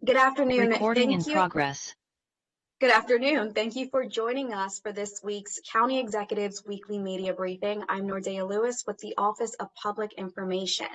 Good afternoon. Recording in Thank you. progress. Good afternoon. Thank you for joining us for this week's County Executives Weekly Media Briefing. I'm Nordea Lewis with the Office of Public Information.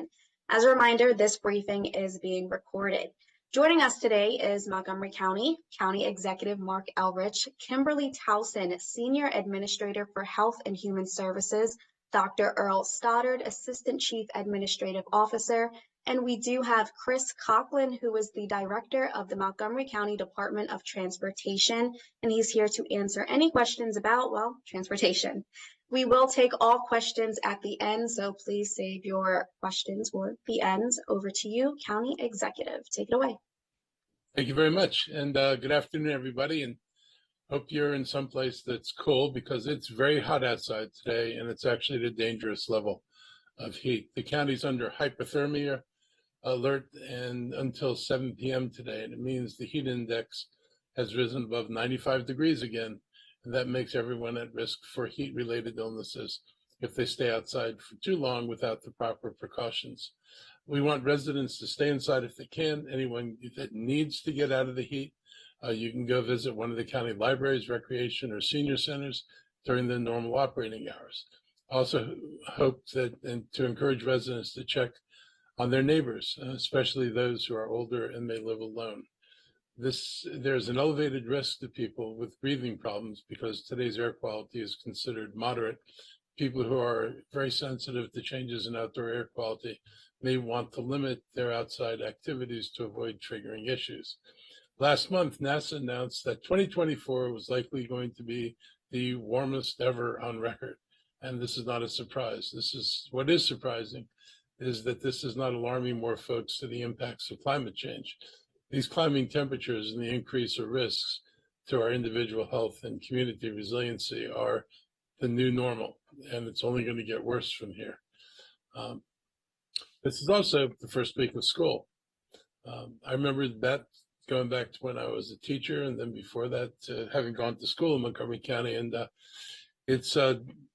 As a reminder, this briefing is being recorded. Joining us today is Montgomery County Executive Mark Elrich, Kimberly Towson, Senior Administrator for Health and Human Services, Dr. Earl Stoddard, Assistant Chief Administrative Officer, and we do have Chris Coughlin, who is the Director of the Montgomery County Department of Transportation, and he's here to answer any questions about, well, transportation. We will take all questions at the end, so please save your questions for the end. Over to you, County Executive. Take it away. Thank you very much, and good afternoon, everybody, and hope you're in some place that's cool because it's very hot outside today, and it's actually at a dangerous level of heat. The county's under hypothermia alert and until 7 p.m. today, and it means the heat index has risen above 95 degrees again, and that makes everyone at risk for heat-related illnesses if they stay outside for too long without the proper precautions. We want residents to stay inside if they can. Anyone that needs to get out of the heat, you can go visit one of the county libraries, recreation, or senior centers during the normal operating hours. Also hope that, and to encourage residents to check on their neighbors, especially those who are older and may live alone. There's an elevated risk to people with breathing problems because today's air quality is considered moderate. People who are very sensitive to changes in outdoor air quality may want to limit their outside activities to avoid triggering issues. Last month, NASA announced that 2024 was likely going to be the warmest ever on record. And this is not a surprise. What is surprising is that this is not alarming more folks to the impacts of climate change. These climbing temperatures and the increase of risks to our individual health and community resiliency are the new normal, and it's only going to get worse from here. This is also the first week of school. I remember that going back to when I was a teacher, and then before that, having gone to school in Montgomery County, and it's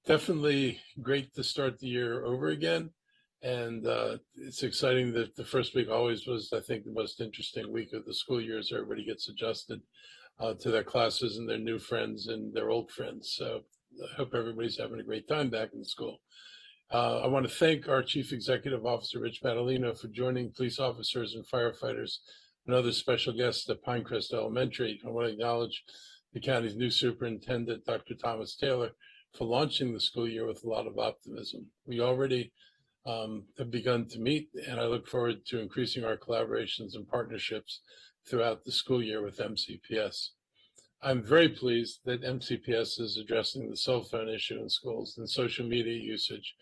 definitely great to start the year over again. And it's exciting that the first week always was, I think, the most interesting week of the school year as everybody gets adjusted to their classes and their new friends and their old friends. So I hope everybody's having a great time back in school. I want to thank our Chief Executive Officer, Rich Madalino, for joining police officers and firefighters and other special guests at Pinecrest Elementary. I want to acknowledge the county's new superintendent, Dr. Thomas Taylor, for launching the school year with a lot of optimism. We already have begun to meet, and I look forward to increasing our collaborations and partnerships throughout the school year with MCPS. I'm very pleased that MCPS is addressing the cell phone issue in schools and social media usage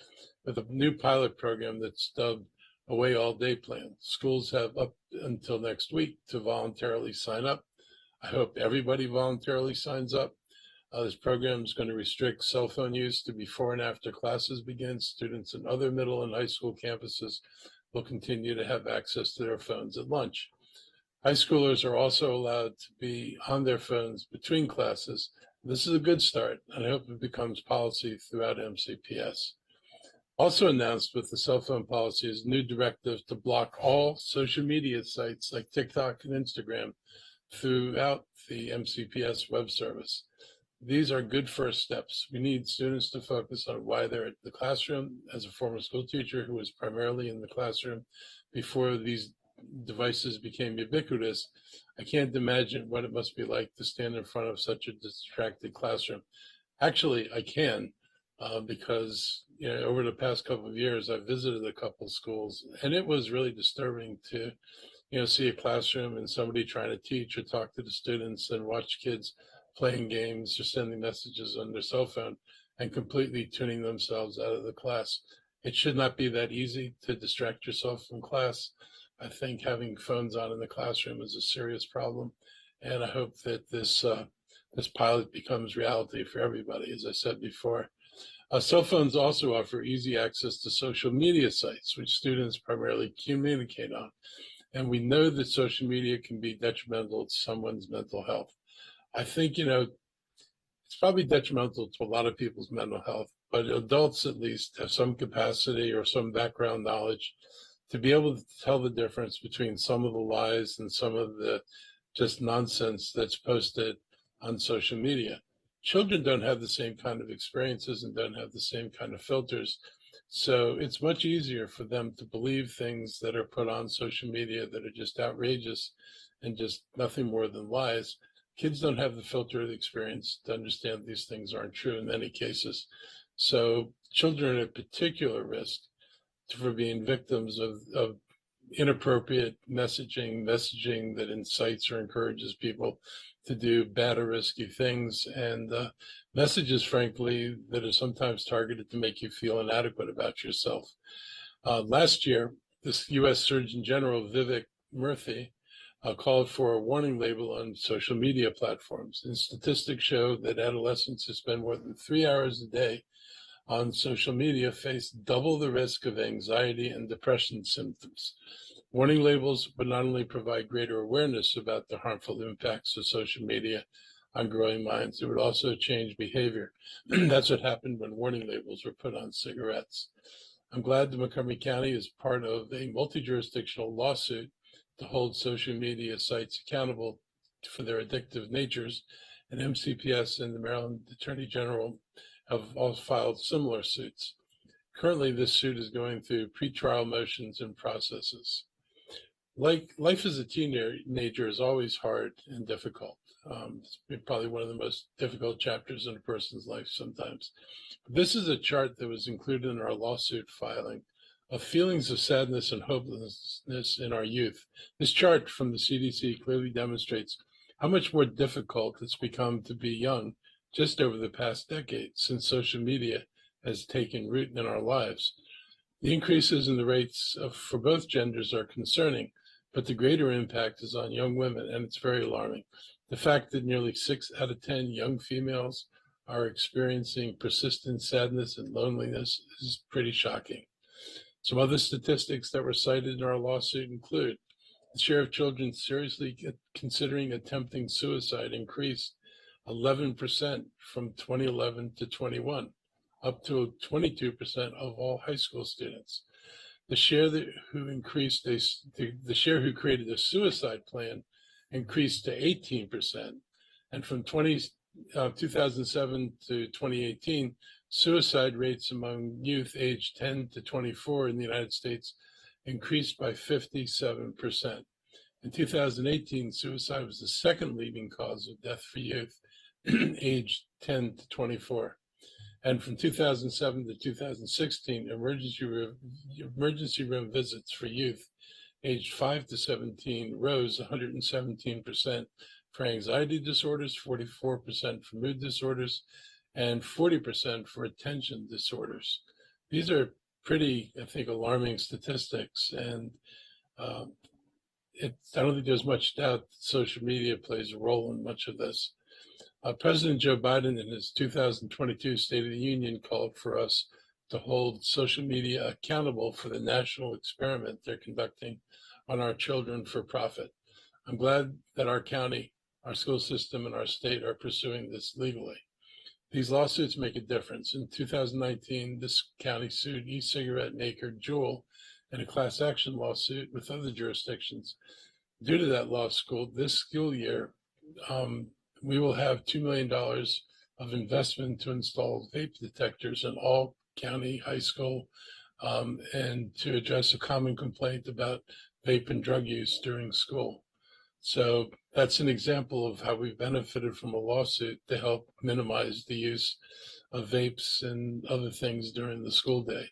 with a new pilot program that's dubbed Away All Day Plan. Schools have up until next week to voluntarily sign up. I hope everybody voluntarily signs up. This program is going to restrict cell phone use to before and after classes begin. Students in other middle and high school campuses will continue to have access to their phones at lunch. High schoolers are also allowed to be on their phones between classes. This is a good start, and I hope it becomes policy throughout MCPS. Also announced with the cell phone policy is a new directive to block all social media sites like TikTok and Instagram throughout the MCPS web service. These are good first steps. We need students to focus on why they're at the classroom. As a former school teacher who was primarily in the classroom before these devices became ubiquitous, I can't imagine what it must be like to stand in front of such a distracted classroom. Actually, I can, because over the past couple of years, I've visited a couple of schools, and it was really disturbing to see a classroom and somebody trying to teach or talk to the students and watch kids playing games or sending messages on their cell phone and completely tuning themselves out of the class. It should not be that easy to distract yourself from class. I think having phones on in the classroom is a serious problem, and I hope that this pilot becomes reality for everybody. As I said before, cell phones also offer easy access to social media sites, which students primarily communicate on. And we know that social media can be detrimental to someone's mental health. I think, it's probably detrimental to a lot of people's mental health, but adults at least have some capacity or some background knowledge to be able to tell the difference between some of the lies and some of the just nonsense that's posted on social media. Children don't have the same kind of experiences and don't have the same kind of filters. So it's much easier for them to believe things that are put on social media that are just outrageous and just nothing more than lies. Kids don't have the filter of the experience to understand these things aren't true in many cases. So children are at particular risk for being victims of inappropriate messaging that incites or encourages people to do bad or risky things, and messages, frankly, that are sometimes targeted to make you feel inadequate about yourself. Last year, this U.S. Surgeon General, Vivek Murthy, called for a warning label on social media platforms. And statistics show that adolescents who spend more than 3 hours a day on social media face double the risk of anxiety and depression symptoms. Warning labels would not only provide greater awareness about the harmful impacts of social media on growing minds, it would also change behavior. That's what happened when warning labels were put on cigarettes. I'm glad that Montgomery County is part of a multi-jurisdictional lawsuit to hold social media sites accountable for their addictive natures, and MCPS and the Maryland Attorney General have all filed similar suits. Currently, this suit is going through pretrial motions and processes. Like life as a teenager is always hard and difficult. It's probably one of the most difficult chapters in a person's life sometimes. This is a chart that was included in our lawsuit filing of feelings of sadness and hopelessness in our youth. This chart from the CDC clearly demonstrates how much more difficult it's become to be young just over the past decade since social media has taken root in our lives. The increases in the rates for both genders are concerning, but the greater impact is on young women, and it's very alarming. The fact that nearly 6 out of 10 young females are experiencing persistent sadness and loneliness is pretty shocking. Some other statistics that were cited in our lawsuit include the share of children seriously considering attempting suicide increased 11% from 2011 to 21, up to 22% of all high school students. The share who created a suicide plan increased to 18%, and from 2007 to 2018, suicide rates among youth aged 10 to 24 in the United States increased by 57%. In 2018, suicide was the second leading cause of death for youth aged 10 to 24. And from 2007 to 2016, emergency room visits for youth aged 5 to 17 rose 117% for anxiety disorders, 44% for mood disorders, and 40% for attention disorders. These are pretty, I think, alarming statistics. And I don't think there's much doubt that social media plays a role in much of this. President Joe Biden, in his 2022 State of the Union, called for us to hold social media accountable for the national experiment they're conducting on our children for profit. I'm glad that our county, our school system, and our state are pursuing this legally. These lawsuits make a difference. In 2019, this county sued e-cigarette maker Juul in a class action lawsuit with other jurisdictions. Due to that law school, this school year, we will have $2 million of investment to install vape detectors in all county high school and to address a common complaint about vape and drug use during school. So that's an example of how we've benefited from a lawsuit to help minimize the use of vapes and other things during the school day.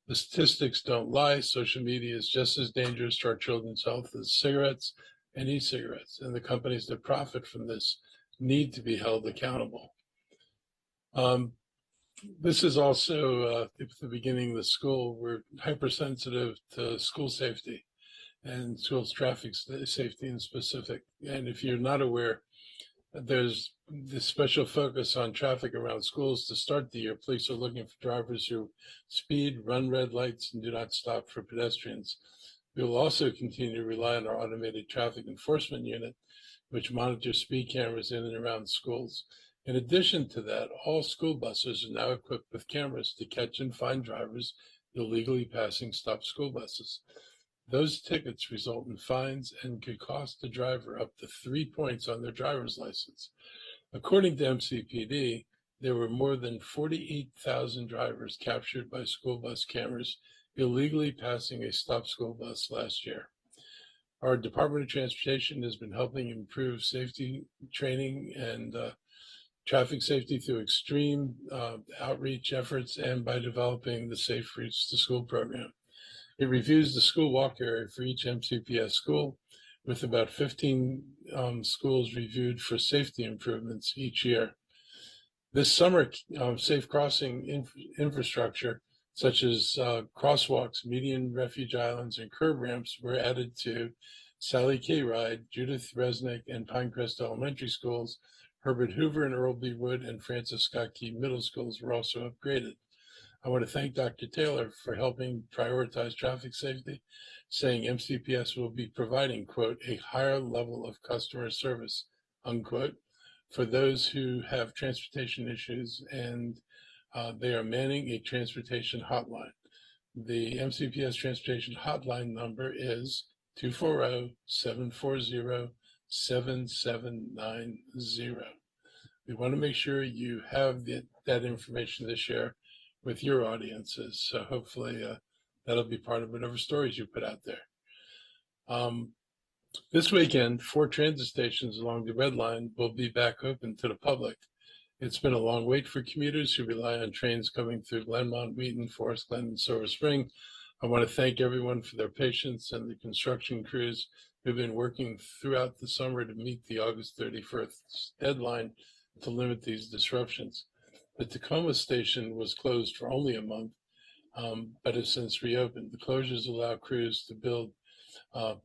The statistics don't lie. Social media is just as dangerous to our children's health as cigarettes and e-cigarettes, and the companies that profit from this need to be held accountable. This is also the beginning of the school. We're hypersensitive to school safety and school traffic safety in specific. And if you're not aware, there's this special focus on traffic around schools. To start the year, police are looking for drivers who speed, run red lights, and do not stop for pedestrians. We will also continue to rely on our automated traffic enforcement unit, which monitors speed cameras in and around schools. In addition to that, all school buses are now equipped with cameras to catch and find drivers illegally passing stop school buses. Those tickets result in fines and could cost the driver up to 3 points on their driver's license. According to MCPD, there were more than 48,000 drivers captured by school bus cameras illegally passing a stop school bus last year. Our Department of Transportation has been helping improve safety training and traffic safety through extreme outreach efforts and by developing the Safe Routes to School program. It reviews the school walk area for each MCPS school, with about 15 schools reviewed for safety improvements each year. This summer, safe crossing infrastructure, such as crosswalks, median refuge islands, and curb ramps were added to Sally K. Ride, Judith Resnick, and Pinecrest Elementary Schools. Herbert Hoover and Earl B. Wood and Francis Scott Key Middle Schools were also upgraded. I want to thank Dr. Taylor for helping prioritize traffic safety, saying MCPS will be providing, quote, a higher level of customer service, unquote, for those who have transportation issues, and they are manning a transportation hotline. The MCPS transportation hotline number is 240-740-7790. We want to make sure you have that information to share with your audiences. So hopefully that'll be part of whatever stories you put out there. This weekend, 4 transit stations along the Red Line will be back open to the public. It's been a long wait for commuters who rely on trains coming through Glenmont, Wheaton, Forest Glen, and Silver Spring. I want to thank everyone for their patience and the construction crews who've been working throughout the summer to meet the August 31st deadline to limit these disruptions. The Tacoma station was closed for only a month, but has since reopened. The closures allow crews to build part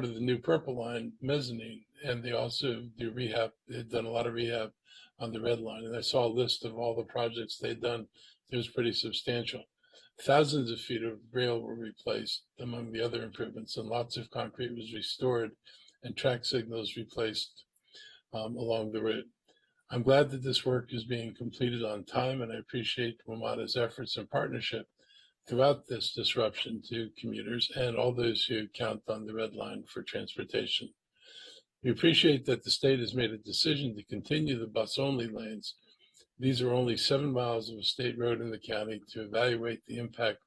of the new Purple Line mezzanine, and they also do rehab. They've done a lot of rehab on the Red Line, and I saw a list of all the projects they'd done. It was pretty substantial. Thousands of feet of rail were replaced, among the other improvements, and lots of concrete was restored and track signals replaced along the route. I'm glad that this work is being completed on time, and I appreciate WMATA's efforts and partnership throughout this disruption to commuters and all those who count on the Red Line for transportation. We appreciate that the state has made a decision to continue the bus-only lanes. These are only 7 miles of a state road in the county to evaluate the impact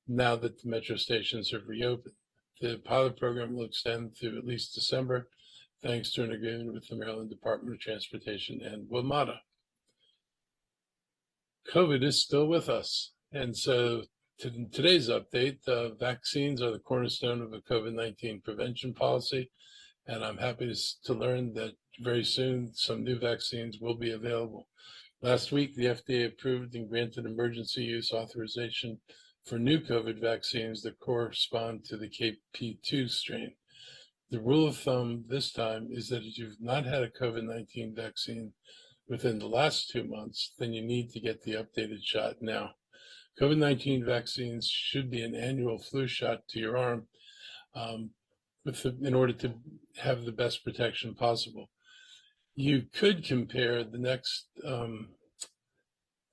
now that the metro stations have reopened. The pilot program will extend through at least December, thanks to an agreement with the Maryland Department of Transportation and WMATA. COVID is still with us. And so today's update, vaccines are the cornerstone of a COVID-19 prevention policy. And I'm happy to learn that very soon some new vaccines will be available. Last week, the FDA approved and granted emergency use authorization for new COVID vaccines that correspond to the KP2 strain. The rule of thumb this time is that if you've not had a COVID-19 vaccine within the last 2 months, then you need to get the updated shot now. COVID-19 vaccines should be an annual flu shot to your arm in order to have the best protection possible. You could compare the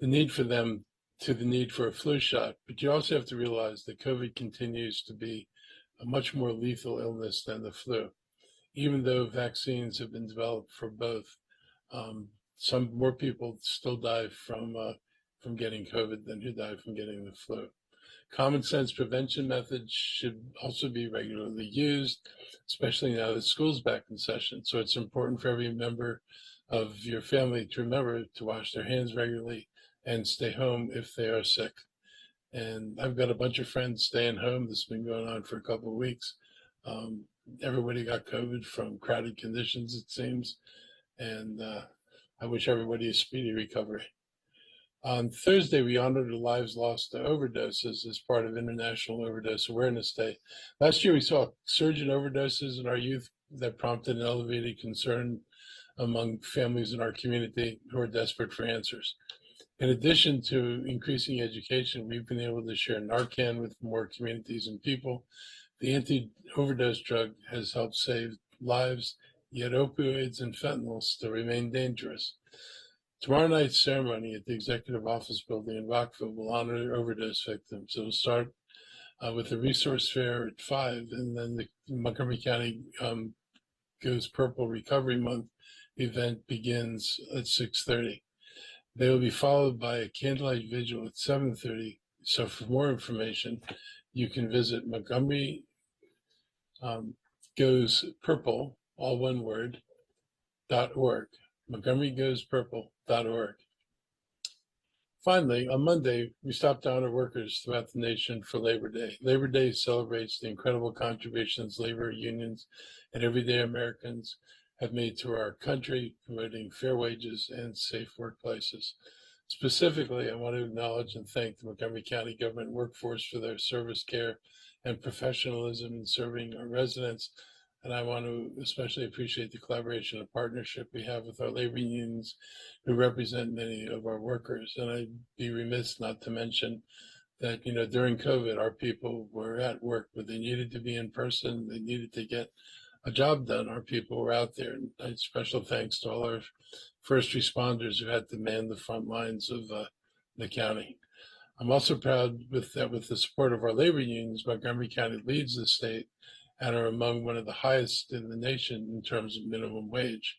need for them to the need for a flu shot, but you also have to realize that COVID continues to be a much more lethal illness than the flu, even though vaccines have been developed for both. Some more people still die from getting COVID than who die from getting the flu. Common sense prevention methods should also be regularly used, especially now that school's back in session. So it's important for every member of your family to remember to wash their hands regularly and stay home if they are sick. And I've got a bunch of friends staying home. This has been going on for a couple of weeks. Everybody got COVID from crowded conditions, it seems. And I wish everybody a speedy recovery. On Thursday, we honored the lives lost to overdoses as part of International Overdose Awareness Day. Last year, we saw a surge in overdoses in our youth that prompted an elevated concern among families in our community who are desperate for answers. In addition to increasing education, we've been able to share Narcan with more communities and people. The anti-overdose drug has helped save lives, yet opioids and fentanyl still remain dangerous. Tomorrow night's ceremony at the Executive Office Building in Rockville will honor overdose victims. It will start with the resource fair at 5, and then the Montgomery County Goes Purple Recovery Month event begins at 6:30. They will be followed by a candlelight vigil at 7:30. So for more information, you can visit Montgomery Goes Purple, all one word, .org. MontgomeryGoesPurple.org. Finally, on Monday, we stopped to honor workers throughout the nation for Labor Day. Labor Day celebrates the incredible contributions labor unions and everyday Americans have made to our country, promoting fair wages and safe workplaces. Specifically, I want to acknowledge and thank the Montgomery County government workforce for their service, care, and professionalism in serving our residents. And I want to especially appreciate the collaboration and partnership we have with our labor unions who represent many of our workers. And I'd be remiss not to mention that, during COVID, our people were at work, but they needed to be in person. They needed to get a job done. Our people were out there. And special thanks to all our first responders who had to man the front lines of the county. I'm also proud with the support of our labor unions, Montgomery County leads the state and are among one of the highest in the nation in terms of minimum wage.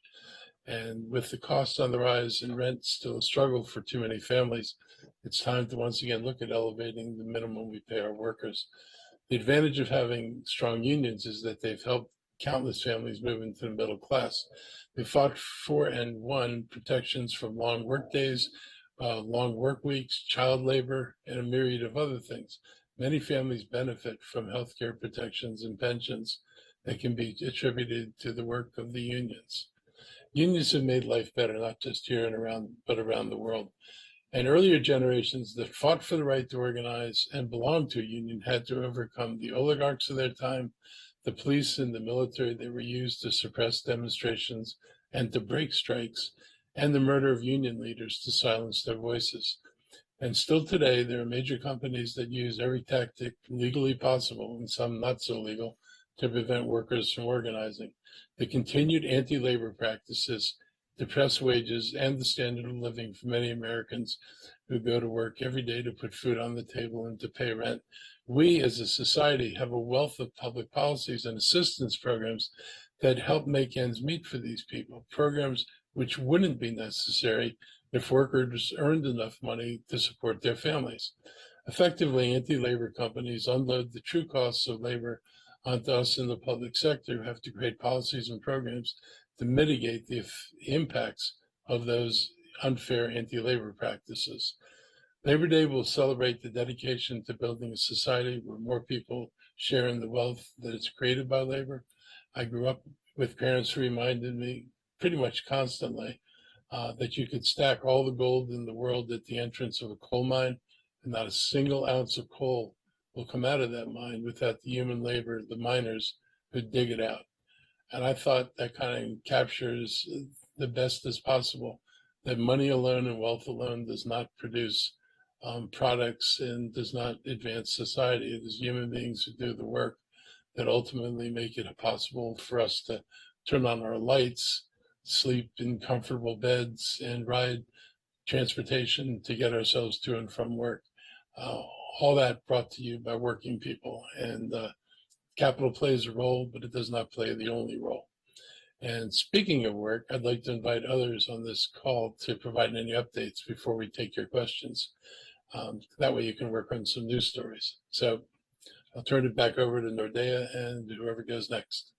And with the costs on the rise and rent still a struggle for too many families, it's time to once again look at elevating the minimum we pay our workers. The advantage of having strong unions is that they've helped countless families move into the middle class. They fought for and won protections from long work days, long work weeks, child labor, and a myriad of other things. Many families benefit from health care protections and pensions that can be attributed to the work of the unions. Unions have made life better, not just here and around, but around the world. And earlier generations that fought for the right to organize and belong to a union had to overcome the oligarchs of their time, the police and the military that were used to suppress demonstrations and to break strikes, and the murder of union leaders to silence their voices. And still today, there are major companies that use every tactic legally possible, and some not so legal, to prevent workers from organizing. The continued anti-labor practices depress wages and the standard of living for many Americans who go to work every day to put food on the table and to pay rent. We as a society have a wealth of public policies and assistance programs that help make ends meet for these people, programs which wouldn't be necessary if workers earned enough money to support their families. Effectively, anti-labor companies unload the true costs of labor onto us in the public sector who have to create policies and programs to mitigate the impacts of those unfair anti-labor practices. Labor Day will celebrate the dedication to building a society where more people share in the wealth that is created by labor. I grew up with parents who reminded me pretty much constantly that you could stack all the gold in the world at the entrance of a coal mine, and not a single ounce of coal will come out of that mine without the human labor, the miners who dig it out. And I thought that kind of captures the best as possible, that money alone and wealth alone does not produce products and does not advance society. It is human beings who do the work that ultimately make it possible for us to turn on our lights, sleep in comfortable beds, and ride transportation to get ourselves to and from work. All that brought to you by working people. And capital plays a role, but it does not play the only role. And speaking of work, I'd like to invite others on this call to provide any updates before we take your questions. That way you can work on some news stories. So I'll turn it back over to Nordea and whoever goes next.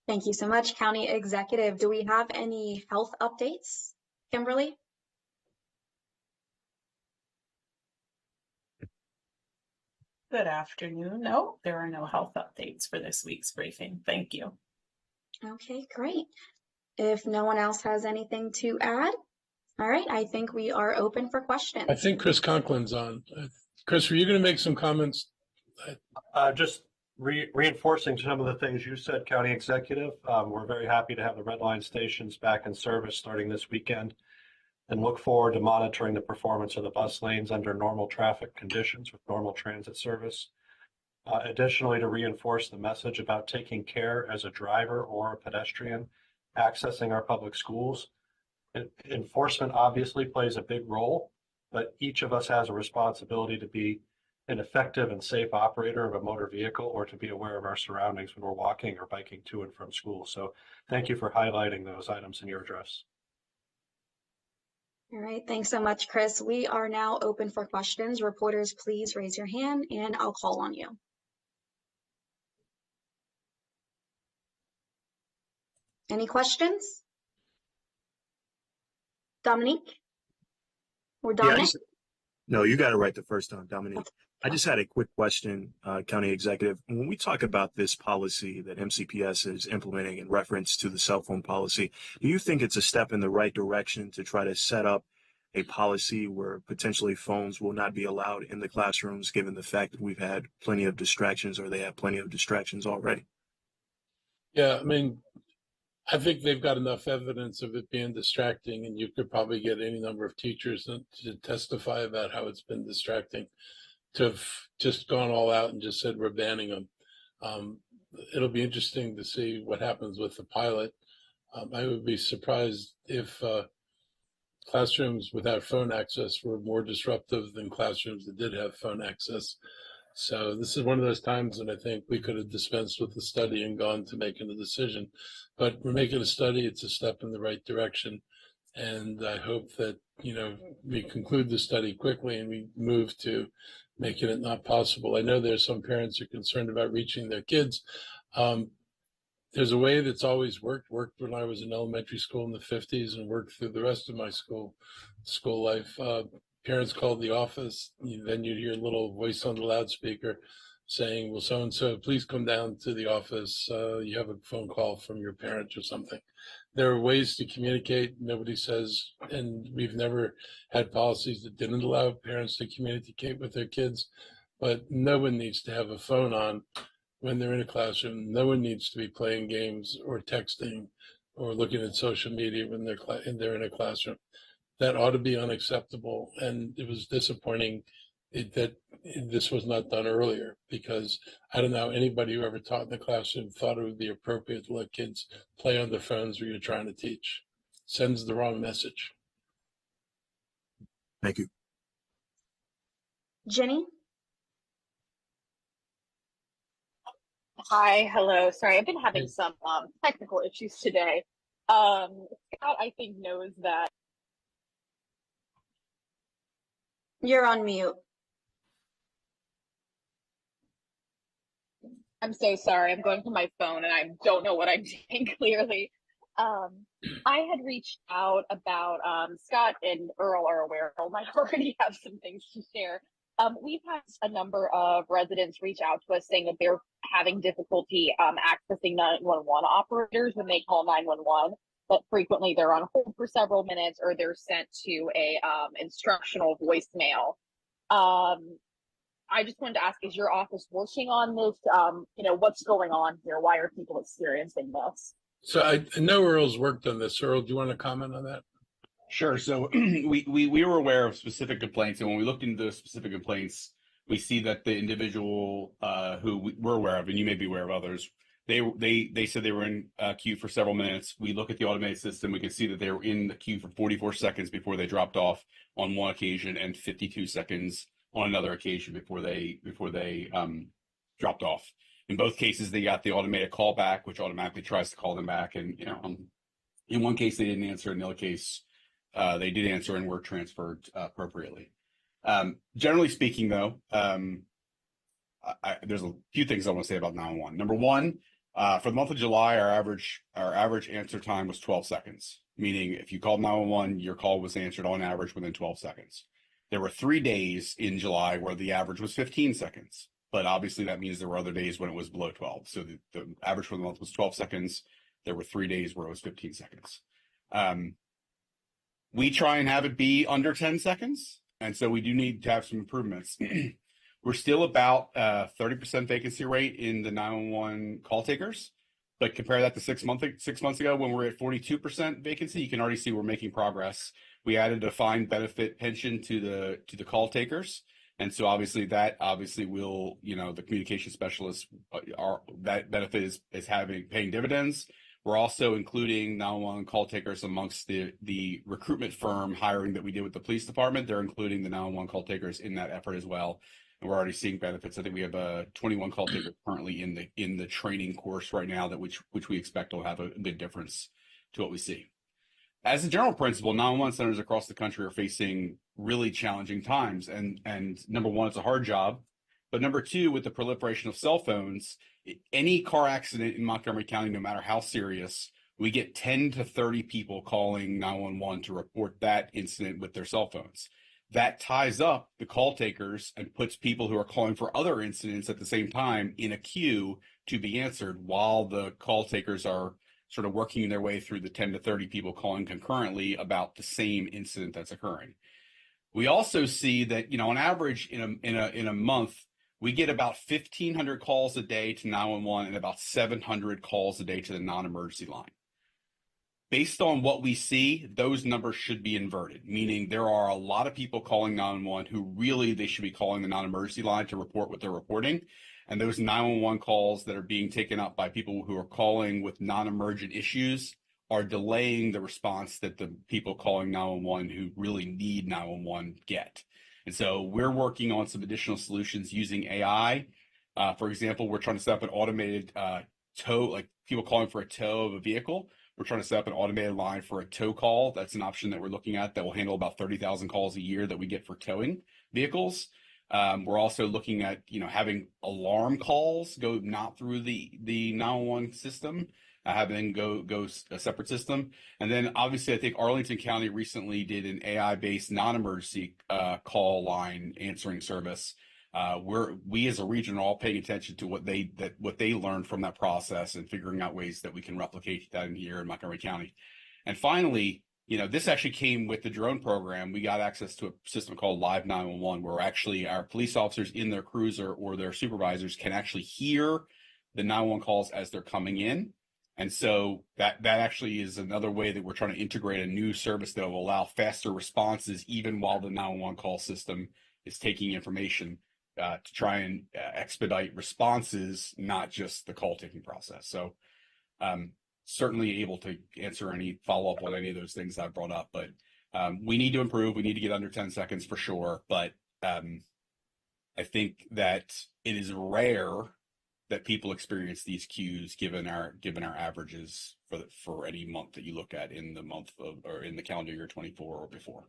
Thank you so much, County Executive. Do we have any health updates, Kimberly? Good afternoon. No, there are no health updates for this week's briefing. Thank you. Okay, great. If no one else has anything to add, all right, I think we are open for questions. I think Chris Conklin's on. Chris, were you going to make some comments? Just reinforcing some of the things you said, County Executive. We're very happy to have the Red Line stations back in service starting this weekend, and look forward to monitoring the performance of the bus lanes under normal traffic conditions with normal transit service. Additionally, to reinforce the message about taking care as a driver or a pedestrian accessing our public schools. Enforcement obviously plays a big role, but each of us has a responsibility to be an effective and safe operator of a motor vehicle or to be aware of our surroundings when we're walking or biking to and from school. So thank you for highlighting those items in your address. All right, thanks so much, Chris. We are now open for questions. Reporters, please raise your hand and I'll call on you. Any questions? Dominique? Or Dominic? No, you got it right the first time, Dominique. I just had a quick question, County Executive. When we talk about this policy that MCPS is implementing in reference to the cell phone policy, do you think it's a step in the right direction to try to set up a policy where potentially phones will not be allowed in the classrooms, given the fact that we've had plenty of distractions, or they have plenty of distractions already? Yeah, I mean, I think they've got enough evidence of it being distracting, and you could probably get any number of teachers to testify about how it's been distracting, to have just gone all out and just said we're banning them. It'll be interesting to see what happens with the pilot. I would be surprised if classrooms without phone access were more disruptive than classrooms that did have phone access. So this is one of those times that I think we could have dispensed with the study and gone to making a decision. But we're making a study. It's a step in the right direction. And I hope that, we conclude the study quickly and we move to making it not possible. I know there's some parents who are concerned about reaching their kids. There's a way that's always worked when I was in elementary school in the 50s and worked through the rest of my school life. Parents called the office, then you'd hear a little voice on the loudspeaker saying, well, so-and-so, please come down to the office. You have a phone call from your parent or something. There are ways to communicate. Nobody says, and we've never had policies that didn't allow parents to communicate with their kids, but no one needs to have a phone on when they're in a classroom. No one needs to be playing games or texting or looking at social media when they're in a classroom. That ought to be unacceptable. And it was disappointing that this was not done earlier, because I don't know anybody who ever taught in the classroom thought it would be appropriate to let kids play on their phones where you're trying to teach. Sends the wrong message. Thank you. Jenny? Hi, hello. Sorry, I've been having some technical issues today. Scott, I think, knows that. You're on mute. I'm so sorry. I'm going to my phone and I don't know what I'm doing clearly. I had reached out about Scott and Earl are aware. Earl might already have some things to share. We've had a number of residents reach out to us saying that they're having difficulty accessing 911 operators when they call 911. But frequently they're on hold for several minutes or they're sent to a instructional voicemail. I just wanted to ask, is your office working on this? What's going on here? Why are people experiencing this? So I know Earl's worked on this. Earl, do you want to comment on that? Sure. So we were aware of specific complaints, and when we looked into the specific complaints, we see that the individual who we're aware of, and you may be aware of others, they said they were in queue for several minutes. We look at the automated system, we can see that they were in the queue for 44 seconds before they dropped off on one occasion, and 52 seconds on another occasion before they dropped off. In both cases, they got the automated call back, which automatically tries to call them back. And in one case they didn't answer, in the other case they did answer and were transferred appropriately. Generally speaking, though, there's a few things I want to say about 911. Number one, for the month of July, our average answer time was 12 seconds, meaning if you called 911, your call was answered on average within 12 seconds. There were 3 days in July where the average was 15 seconds, but obviously that means there were other days when it was below 12. So the average for the month was 12 seconds. There were 3 days where it was 15 seconds. We try and have it be under 10 seconds, and so we do need to have some improvements. We're still about 30% vacancy rate in the 911 call takers, but compare that to 6 months ago when we're at 42% vacancy. You can already see we're making progress. We added a defined benefit pension to the call takers, and so obviously will, the communication specialists that benefit is paying dividends. We're also including 911 call takers amongst the recruitment firm hiring that we did with the police department. They're including the 911 call takers in that effort as well. and we're already seeing benefits. I think we have 21 call takers currently in the training course right now that which we expect will have a good difference to what we see. As a general principle, 911 centers across the country are facing really challenging times, and number one, it's a hard job, but number two, with the proliferation of cell phones, any car accident in Montgomery County, no matter how serious, we get 10 to 30 people calling 911 to report that incident with their cell phones. That ties up the call takers and puts people who are calling for other incidents at the same time in a queue to be answered while the call takers are sort of working their way through the 10 to 30 people calling concurrently about the same incident that's occurring. We also see that, on average in a month, we get about 1,500 calls a day to 911 and about 700 calls a day to the non-emergency line. Based on what we see, those numbers should be inverted, meaning there are a lot of people calling 911 who really they should be calling the non-emergency line to report what they're reporting. And those 911 calls that are being taken up by people who are calling with non-emergent issues are delaying the response that the people calling 911 who really need 911 get. And so we're working on some additional solutions using AI. For example, we're trying to set up an automated tow, like people calling for a tow of a vehicle. We're trying to set up an automated line for a tow call. That's an option that we're looking at that will handle about 30,000 calls a year that we get for towing vehicles. We're also looking at, having alarm calls go not through the 911 system, having go a separate system. And then obviously I think Arlington County recently did an AI-based non-emergency call line answering service. We as a region are all paying attention to what they learned from that process and figuring out ways that we can replicate that in here in Montgomery County. And finally, this actually came with the drone program. We got access to a system called Live 911, where actually our police officers in their cruiser or their supervisors can actually hear the 911 calls as they're coming in. And so that actually is another way that we're trying to integrate a new service that will allow faster responses, even while the 911 call system is taking information to try and expedite responses, not just the call taking process. So certainly able to answer any follow-up on any of those things I brought up, but we need to improve. We need to get under 10 seconds for sure. But I think that it is rare that people experience these queues given our averages for any month that you look at in the month of, or in the calendar year 24 or before.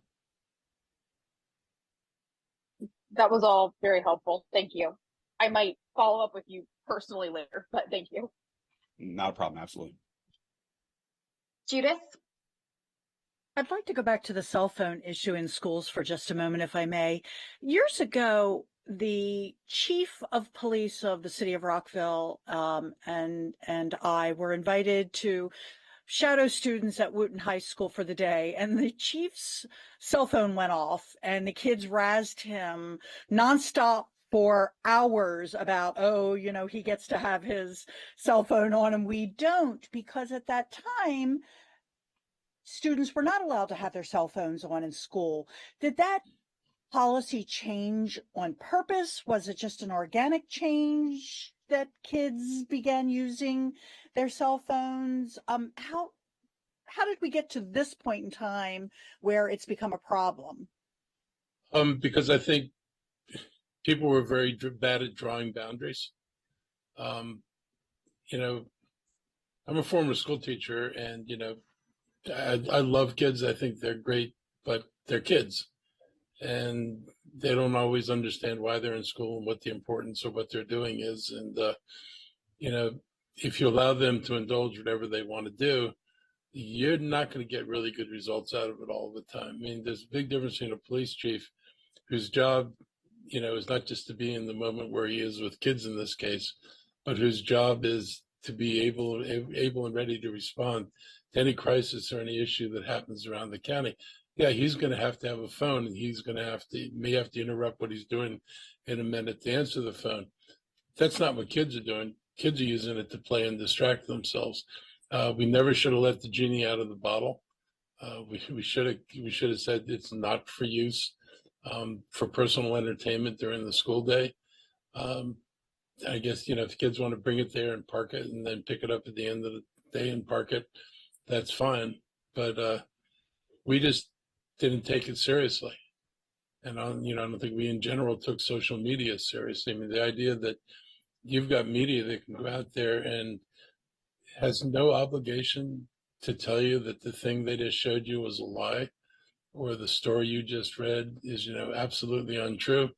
That was all very helpful. Thank you. I might follow up with you personally later, but thank you. Not a problem. Absolutely. Judith? I'd like to go back to the cell phone issue in schools for just a moment, if I may. Years ago, the chief of police of the city of Rockville and I were invited to shadow students at Wooten High School for the day, and the chief's cell phone went off, and the kids razzed him nonstop for hours about, he gets to have his cell phone on and we don't, because at that time, students were not allowed to have their cell phones on in school. Did that policy change on purpose? Was it just an organic change that kids began using their cell phones? How did we get to this point in time where it's become a problem? Because I think people were very bad at drawing boundaries. I'm a former school teacher, and I love kids. I think they're great, but they're kids, and they don't always understand why they're in school and what the importance of what they're doing is. And if you allow them to indulge whatever they want to do, you're not going to get really good results out of it all the time. I mean, there's a big difference between a police chief whose job, is not just to be in the moment where he is with kids in this case, but whose job is to be able and ready to respond to any crisis or any issue that happens around the county. Yeah, he's going to have a phone, and he's going to may have to interrupt what he's doing in a minute to answer the phone. That's not what kids are doing. Kids are using it to play and distract themselves. We never should have let the genie out of the bottle. We should have said it's not for use for personal entertainment during the school day. I guess if kids want to bring it there and park it, and then pick it up at the end of the day and park it, that's fine. But we just didn't take it seriously. And I don't think we in general took social media seriously. I mean, the idea that you've got media that can go out there and has no obligation to tell you that the thing they just showed you was a lie, or the story you just read is, absolutely untrue.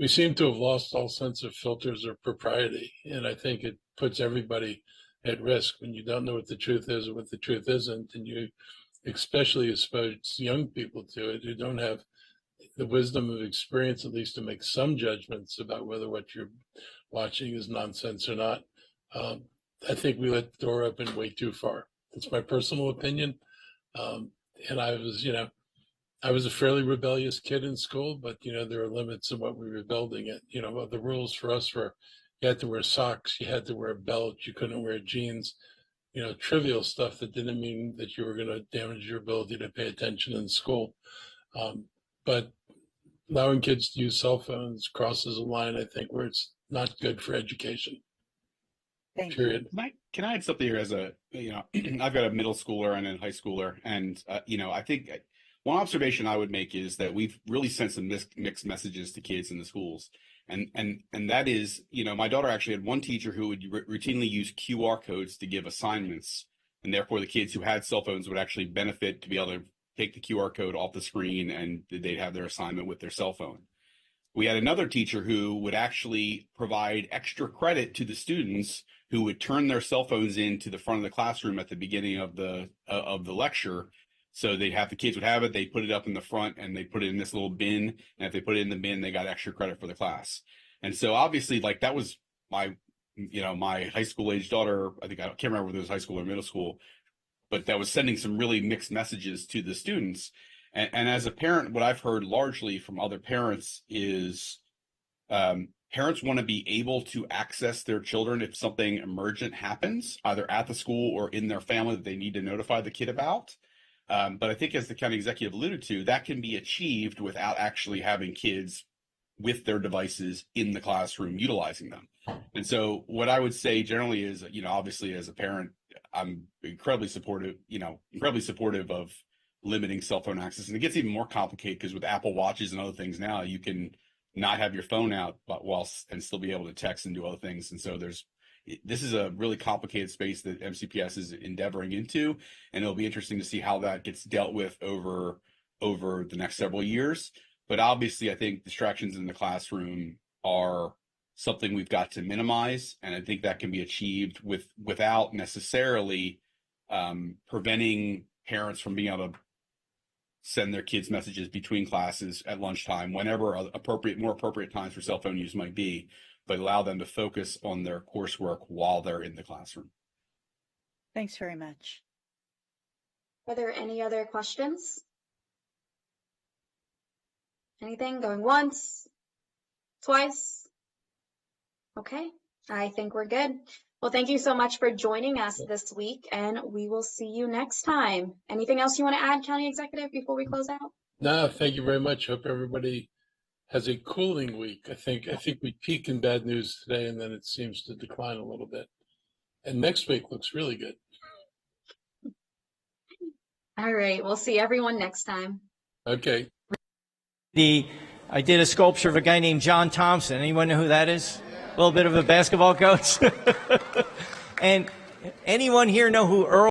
We seem to have lost all sense of filters or propriety. And I think it puts everybody at risk when you don't know what the truth is or what the truth isn't. And you especially expose young people to it who don't have the wisdom of experience, at least to make some judgments about whether what you're watching is nonsense or not. I think we let the door open way too far. That's my personal opinion. And I was a fairly rebellious kid in school, but there are limits in what we were building it. The rules for us were you had to wear socks, you had to wear a belt, you couldn't wear jeans, trivial stuff that didn't mean that you were going to damage your ability to pay attention in school. But allowing kids to use cell phones crosses a line, I think, where it's not good for education. Thank you. Period. Can I add something here as I've got a middle schooler and a high schooler. And, I think one observation I would make is that we've really sent some mixed messages to kids in the schools. And that is, my daughter actually had one teacher who would routinely use QR codes to give assignments. And therefore the kids who had cell phones would actually benefit to be able to take the QR code off the screen and they'd have their assignment with their cell phone. We had another teacher who would actually provide extra credit to the students who would turn their cell phones into the front of the classroom at the beginning of the lecture. So they'd have the kids would have it, they put it up in the front and they put it in this little bin. And if they put it in the bin, they got extra credit for the class. And so obviously that was my high school age daughter. I can't remember whether it was high school or middle school, but that was sending some really mixed messages to the students. And as a parent, what I've heard largely from other parents is parents want to be able to access their children if something emergent happens, either at the school or in their family that they need to notify the kid about. But I think, as the county executive alluded to, that can be achieved without actually having kids with their devices in the classroom utilizing them. And so what I would say generally is, obviously as a parent, I'm incredibly supportive of limiting cell phone access. And it gets even more complicated because with Apple Watches and other things now, you can not have your phone out and still be able to text and do other things. And so this is a really complicated space that MCPS is endeavoring into, and it'll be interesting to see how that gets dealt with over the next several years. But obviously, I think distractions in the classroom are something we've got to minimize, and I think that can be achieved without necessarily preventing parents from being able to send their kids messages between classes at lunchtime, whenever more appropriate times for cell phone use might be, but allow them to focus on their coursework while they're in the classroom. Thanks very much. Are there any other questions? Anything going once, twice? Okay, I think we're good. Well, thank you so much for joining us this week, and we will see you next time. Anything else you want to add, County Executive, before we close out? No, thank you very much. Hope everybody has a cooling week. I think we peak in bad news today, and then it seems to decline a little bit. And next week looks really good. All right, we'll see everyone next time. Okay. I did a sculpture of a guy named John Thompson. Anyone know who that is? A little bit of a basketball coach. And anyone here know who Earl